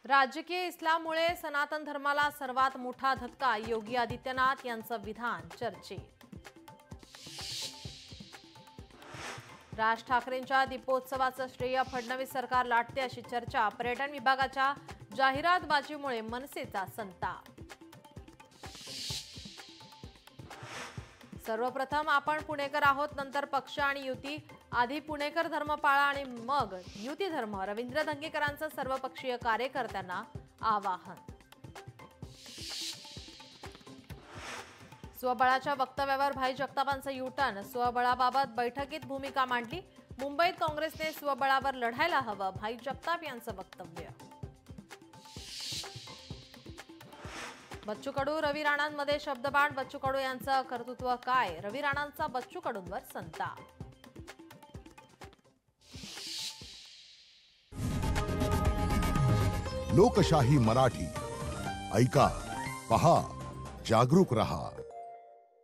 राजकीय इस्लाममुळे सनातन धर्माला सर्वात मोठा धक्का, योगी आदित्यनाथ यांचं विधान चर्चेत। राज ठाकरेंच्या दीपोत्सवाचं श्रेय फडणवीस सरकार लाटते अशी चर्चा। पर्यटन विभागाच्या जाहिरातबाजीमुळे मनसेचा संताप। सर्वप्रथम आपण पुणेकर आहोत, नंतर पक्ष आणि युती। आधी पुणेकर धर्म पाळा आणि मग युती धर्म, रवींद्र धंगेकरांचं सर्वपक्षीय कार्यकर्त्यांना आवाहन। स्वबळाच्या वक्तव्यावर भाई जगतापांचं युटर्न, स्वबळाबाबत बैठकीत भूमिका मांडली। मुंबईत काँग्रेसने स्वबळावर लढायला हवं, भाई जगताप यांचं वक्तव्य। बच्चू कडू रवी राणांमध्ये शब्दबाण, बच्चू कडू यांचं कर्तृत्व काय, रवी राणांचा बच्चू कडूंवर संताप। लोकशाही मराठी ऐका, पहा, जागरूक रहा।